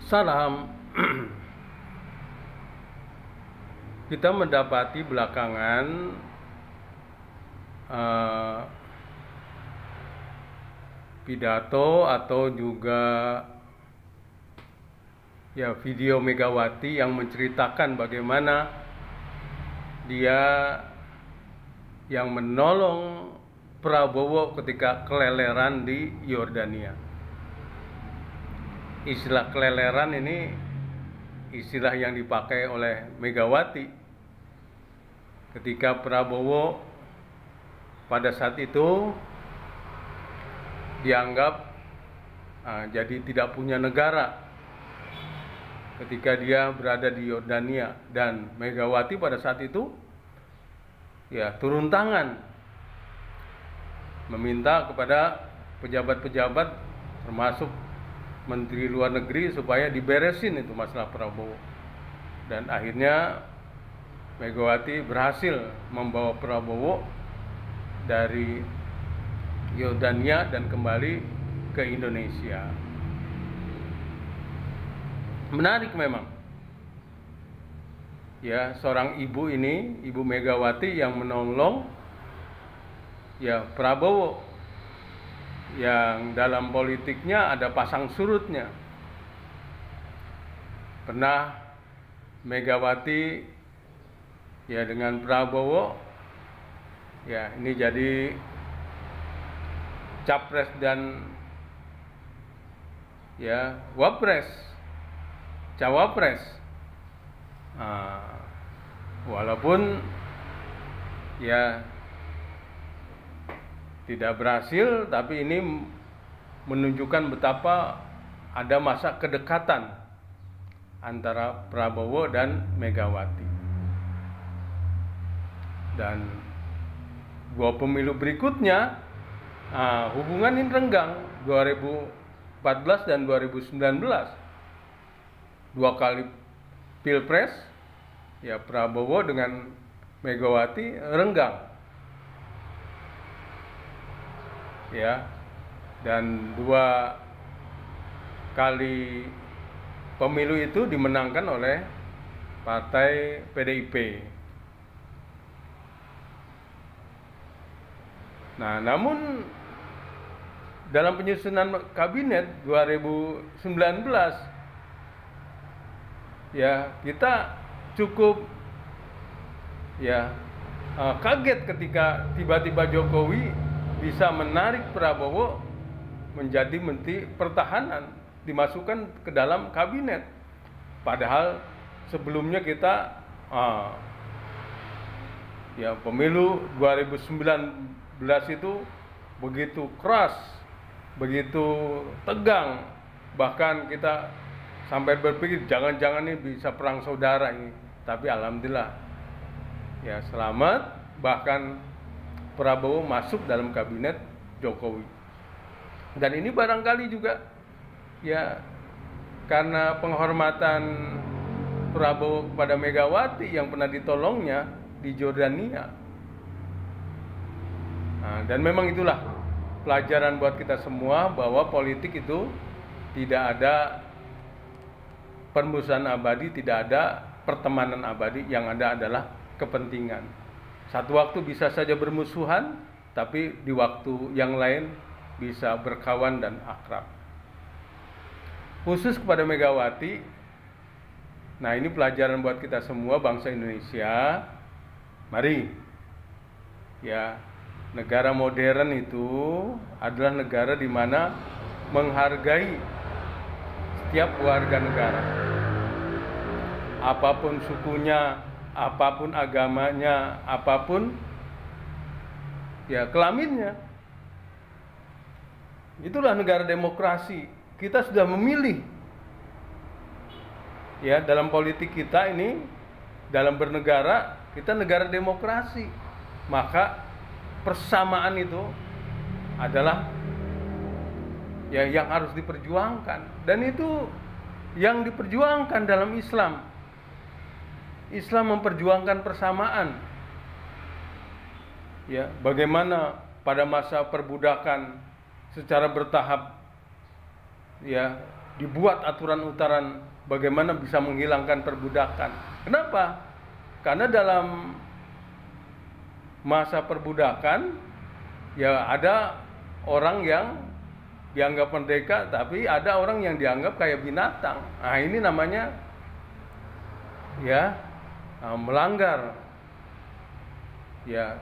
Salam. Kita mendapati belakangan pidato atau juga video Megawati yang menceritakan bagaimana dia yang menolong Prabowo ketika keleleran di Yordania. Istilah keleleran ini istilah yang dipakai oleh Megawati ketika Prabowo pada saat itu dianggap jadi tidak punya negara ketika dia berada di Yordania, dan Megawati pada saat itu turun tangan meminta kepada pejabat-pejabat termasuk Menteri Luar Negeri supaya diberesin itu masalah Prabowo. Dan akhirnya Megawati berhasil membawa Prabowo dari Yordania dan kembali ke Indonesia. Menarik memang. Seorang ibu ini, Ibu Megawati yang menolong Prabowo, yang dalam politiknya ada pasang surutnya. Pernah Megawati dengan Prabowo ini jadi capres dan wapres, cawapres. Walaupun tidak berhasil, tapi ini menunjukkan betapa ada masa kedekatan antara Prabowo dan Megawati. Dan dua pemilu berikutnya hubungan ini renggang, 2014 dan 2019. Dua kali Pilpres Prabowo dengan Megawati renggang. Dan dua kali pemilu itu dimenangkan oleh partai PDIP. Namun dalam penyusunan kabinet 2019 kita cukup kaget ketika tiba-tiba Jokowi bisa menarik Prabowo menjadi Menteri Pertahanan, dimasukkan ke dalam kabinet. Padahal sebelumnya kita pemilu 2019 itu begitu keras, begitu tegang, bahkan kita sampai berpikir jangan-jangan ini bisa perang saudara ini. Tapi alhamdulillah selamat, bahkan Prabowo masuk dalam kabinet Jokowi. Dan ini barangkali juga karena penghormatan Prabowo kepada Megawati yang pernah ditolongnya di Yordania. Dan memang itulah pelajaran buat kita semua bahwa politik itu tidak ada permusuhan abadi, tidak ada pertemanan abadi, yang ada adalah kepentingan. Satu waktu bisa saja bermusuhan, tapi di waktu yang lain bisa berkawan dan akrab. Khusus kepada Megawati, ini pelajaran buat kita semua bangsa Indonesia. Mari, negara modern itu adalah negara di mana menghargai setiap warga negara. Apapun sukunya, apapun agamanya, apapun kelaminnya. Itulah negara demokrasi. Kita sudah memilih dalam politik kita ini, dalam bernegara, kita negara demokrasi. Maka persamaan itu adalah yang harus diperjuangkan. Dan itu yang diperjuangkan dalam Islam. Islam memperjuangkan persamaan. Bagaimana pada masa perbudakan secara bertahap dibuat aturan-aturan bagaimana bisa menghilangkan perbudakan. Kenapa? Karena dalam masa perbudakan ya ada orang yang dianggap merdeka, tapi ada orang yang dianggap kayak binatang. Nah, ini namanya ya melanggar ya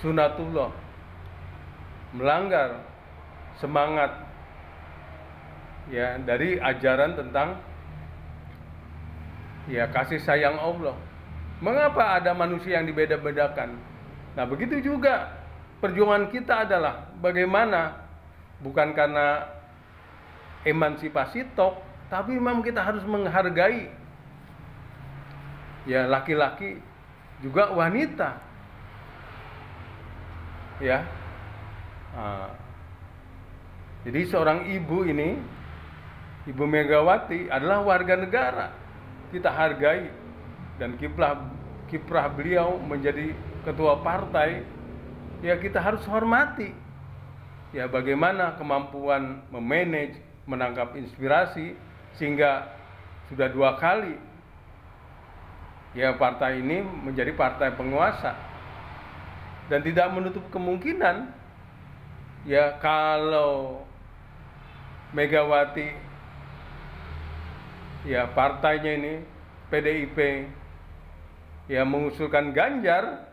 sunatullah, melanggar semangat ya dari ajaran tentang ya kasih sayang Allah. Mengapa ada manusia yang dibeda-bedakan? Nah, begitu juga perjuangan kita adalah bagaimana bukan karena emansipasi tok, tapi memang kita harus menghargai ya laki-laki juga wanita. Ya. Jadi seorang ibu ini, Ibu Megawati adalah warga negara. Kita hargai dan kiprah beliau menjadi ketua partai, ya kita harus hormati. Ya bagaimana kemampuan memanage, menangkap inspirasi sehingga sudah 2 kali ya partai ini menjadi partai penguasa. Dan tidak menutup kemungkinan ya kalau Megawati ya partainya ini PDIP ya mengusulkan Ganjar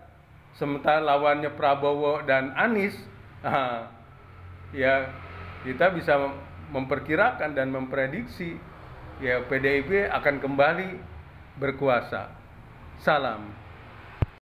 sementara lawannya Prabowo dan Anies, ya kita bisa memperkirakan dan memprediksi ya PDIP akan kembali berkuasa. Salam.